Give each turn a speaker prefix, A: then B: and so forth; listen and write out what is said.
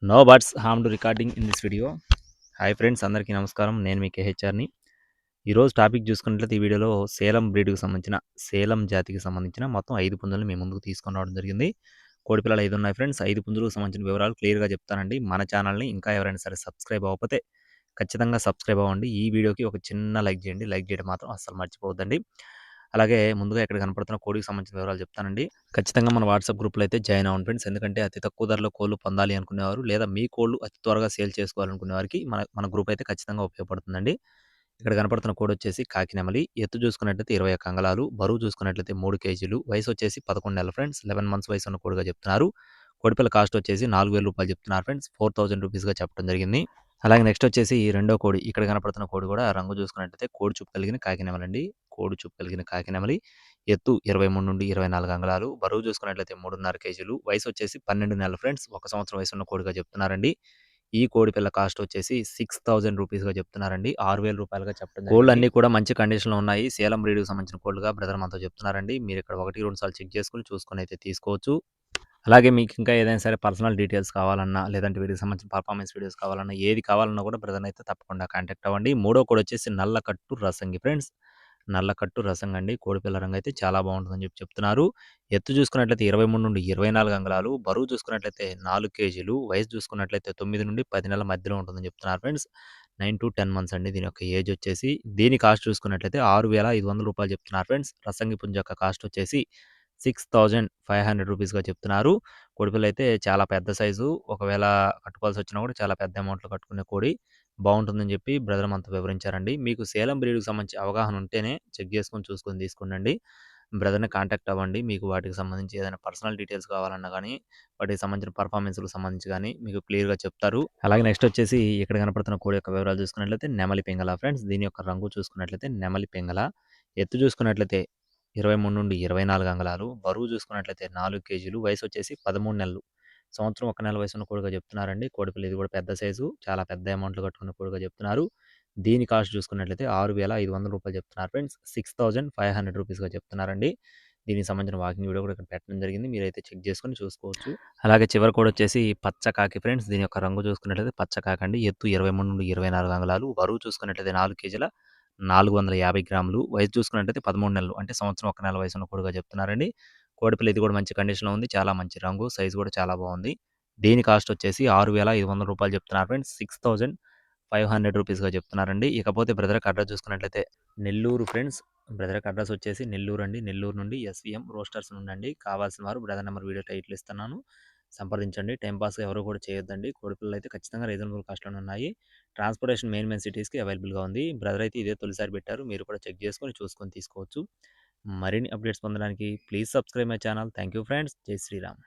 A: No birds harm to recording in this video. Hi friends, అందరికీ నమస్కారం. నేను మీ కేహెచ్ఆర్ని. ఈరోజు టాపిక్ చూసుకున్నట్లయితే ఈ వీడియోలో సేలం బ్రీడ్కి సంబంధించిన సేలం జాతికి సంబంధించిన మొత్తం 5 పుంజులను మీ ముందుకు తీసుకొని రావడం జరిగింది. కోడి పిల్లలు 5 ఉన్నాయి ఫ్రెండ్స్. 5 పుంజులకు సంబంధించిన వివరాలు క్లియర్గా చెప్తానండి. మన ఛానల్ని ఇంకా ఎవరైనా సరే సబ్స్క్రైబ్ అవ్వకపోతే ఖచ్చితంగా సబ్స్క్రైబ్ అవ్వండి. ఈ వీడియోకి ఒక చిన్న లైక్ చేయండి. లైక్ చేయడం మాత్రం అస్సలు మర్చిపోవద్దండి. అలాగే ముందుగా ఇక్కడ కనపడుతున్న కోడికి సంబంధించిన వివరాలు చెప్తానండి. ఖచ్చితంగా మన వాట్సాప్ గ్రూప్లో అయితే జాయిన్ అవ్వండి ఫ్రెండ్స్. ఎందుకంటే అతి తక్కువ ధరలో కోళ్ళు పొందాలి అనుకునేవారు, లేదా మీ కోళ్ళు అతి త్వరగా సేల్ చేసుకోవాలనుకునే వారికి మన మన గ్రూప్ అయితే ఖచ్చితంగా ఉపయోగపడుతుందండి. ఇక్కడ కనపడుతున్న కోడి వచ్చేసి కాకి నెమలి. ఎత్తు చూసుకున్నట్లయితే 21 అంగళాలు, బరువు చూసుకున్నట్లయితే 3 కేజీలు, వయసు వచ్చేసి 11 నెలలు ఫ్రెండ్స్. 11 మంత్స్ వయసు ఉన్న కోడిగా చెప్తున్నారు. కోడిపిల్ల కాస్ట్ వచ్చేసి 4000 రూపాయలు చెప్తున్నారు ఫ్రెండ్స్. 4000 రూపీస్గా చెప్పడం జరిగింది. అలాగే నెక్స్ట్ వచ్చేసి ఈ రెండో కోడి. ఇక్కడ కనపడుతున్న కోడి కూడా రంగు చూసుకున్నట్లయితే కోడి చూపు కలిగిన కాకి నెమలండి. కోడి చూపు కలిగిన కాకి నెమలి. ఎత్తు 23 నుండి 24 అంగుళాలు, బరువు చూసుకున్నట్లయితే 3.5 కేజీలు, వయసు వచ్చేసి 12 నెలలు ఫ్రెండ్స్. 1 సంవత్సరం వయసు ఉన్న కోడిగా చెప్తున్నారండి. ఈ కోడి పిల్ల కాస్ట్ వచ్చేసి 6000 రూపీస్గా చెప్తున్నారండి. 6000 రూపాయలుగా చెప్పడం జరిగింది. కోళ్ళు అన్ని కూడా మంచి కండిషన్లో ఉన్నాయి. సేలం బ్రీడ్కి సంబంధించిన కోళ్ళుగా బ్రదర్ మనతో చెప్తున్నారండి. మీరు ఇక్కడ 1, 2 సార్లు చెక్ చేసుకుని చూసుకొని అయితే తీసుకోవచ్చు. అలాగే మీకు ఇంకా ఏదైనా సరే పర్సనల్ డీటెయిల్స్ కావాలన్నా, లేదంటే వీటికి సంబంధించిన పర్ఫార్మెన్స్ వీడియోస్ కావాలన్నా, ఏది కావాలన్నా కూడా బ్రదర్‌ని అయితే తప్పకుండా కాంటాక్ట్ అవ్వండి. మూడో కోడి వచ్చేసి నల్లకట్టు రసంగి ఫ్రెండ్స్. నల్లకట్టు రసంగి అండి. కోడిపిల్ల రంగు అయితే చాలా బాగుంటుందని చెప్తున్నారు. ఎత్తు చూసుకున్నట్లయితే 23 నుండి 24 అంగుళాలు, బరువు చూసుకున్నట్లయితే 4 కేజీలు, వయసు చూసుకున్నట్లయితే 9 నుండి 10 నెలల మధ్యలో ఉంటుందని చెప్తున్నారు ఫ్రెండ్స్. 9-10 మంత్స్ అండి దీని యొక్క ఏజ్ వచ్చేసి. దీని కాస్ట్ చూసుకున్నట్లయితే 6500 రూపాయలు చెప్తున్నారు ఫ్రెండ్స్. రసంగి పుంజ యొక్క కాస్ట్ వచ్చేసి 6500 రూపీస్‌గా చెప్తున్నారు. కోడిపిల్ల అయితే చాలా పెద్ద సైజు. ఒకవేళ కట్టుకోవాల్సొచ్చినా కూడా చాలా పెద్ద అమౌంట్‌లో కట్టుకునే కోడి. బావుంటుందని చెప్పి బ్రదర్ మనతో వివరించారండి. మీకు సేలం బ్రీడ్‌కి సంబంధించి అవగాహన ఉంటేనే చెక్ చేసుకొని చూసుకొని తీసుకోండండి. బ్రదర్‌ని కాంటాక్ట్ అవ్వండి. మీకు వాటికి సంబంధించి ఏదైనా పర్సనల్ డీటెయిల్స్ కావాలన్నా గానీ, వాటికి సంబంధించిన పర్ఫార్మెన్స్‌లకు సంబంధించి గానీ మీకు క్లియర్‌గా చెప్తారు. అలాగే నెక్స్ట్ వచ్చేసి ఇక్కడ కనపడుతున్న కోడి యొక్క వివరాలు చూసుకున్నట్లయితే నెమలి పింగళ ఫ్రెండ్స్. దీని యొక్క రంగు చూసుకున్నట్లయితే నెమలి పింగళ. ఎత్తు చూసుకున్నట్లయితే 23-24 అంగుళాలు, బరువు చూసుకున్నట్లయితే 4 కేజీలు, వయసు వచ్చేసి 13 నెలలు. సంవత్సరం 1 నెల వయసున్న కోడిగా చెప్తున్నారండి. కోడిపిల్ల ఇది కూడా పెద్ద సైజు. చాలా పెద్ద అమౌంట్‌లో కట్టుకున్న కోడిగా చెప్తున్నారు. దీని కాస్ట్ చూసుకున్నట్లయితే 6500 రూపాయలు చెప్తున్నారు ఫ్రెండ్స్. 6500 రూపీస్‌గా చెప్తున్నారండి. దీనికి సంబంధించిన వాకింగ్ వీడియో కూడా ఇక్కడ పెట్టడం జరిగింది. మీరైతే చెక్ చేసుకొని చూసుకోవచ్చు. అలాగే చివరి కోడి వచ్చేసి పచ్చ కాకి ఫ్రెండ్స్. దీని యొక్క రంగు చూసుకున్నట్లయితే పచ్చ కాకండి. ఎత్తు 23-24 అంగుళాలు, బరువు చూసుకున్నట్లయితే 4 కేజీల 450 గ్రాములు, వయసు చూసుకున్నట్లయితే 13 నెలలు. అంటే సంవత్సరం 1 నెల వయసున్న కోడిగా చెప్తున్నారండి. కోడిపిల్ల ఇది కూడా మంచి కండిషన్‌లో ఉంది. చాలా మంచి రంగు, సైజు కూడా చాలా బాగుంది. దీని కాస్ట్ వచ్చేసి 6500 రూపాయలు చెప్తున్నారు ఫ్రెండ్స్. 6500 రూపీస్‌గా చెప్తున్నారండి. ఇకపోతే బ్రదర్‌కి అడ్రస్ చూసుకున్నట్లయితే నెల్లూరు ఫ్రెండ్స్. బ్రదర్‌కి అడ్రస్ వచ్చేసి నెల్లూరు అండి. నెల్లూరు నుండి ఎస్‌వీఎం రోస్టర్స్ నుండండి. కావాల్సిన వారు బ్రదర్ నెంబర్ వీడియో టైటిల్ ఇస్తున్నాను. సంప్రదించండి. టైమ్ పాస్‌గా ఎవరు కూడా చేయొద్దండి. కోడిపిల్లలైతే ఖచ్చితంగా రీజనబుల్ కాస్ట్‌లోనే ఉన్నాయి. ట్రాన్స్‌పోర్టేషన్ మెయిన్ సిటీస్‌కి అవైలబుల్‌గా ఉంది. బ్రదర్ అయితే ఇదే తొలిసారి పెట్టారు. మీరు కూడా చెక్ చేసుకొని చూసుకొని తీసుకోవచ్చు. మరిన్ని అప్డేట్స్ పొందడానికి please subscribe my channel. Thank you friends. జై శ్రీరామ్.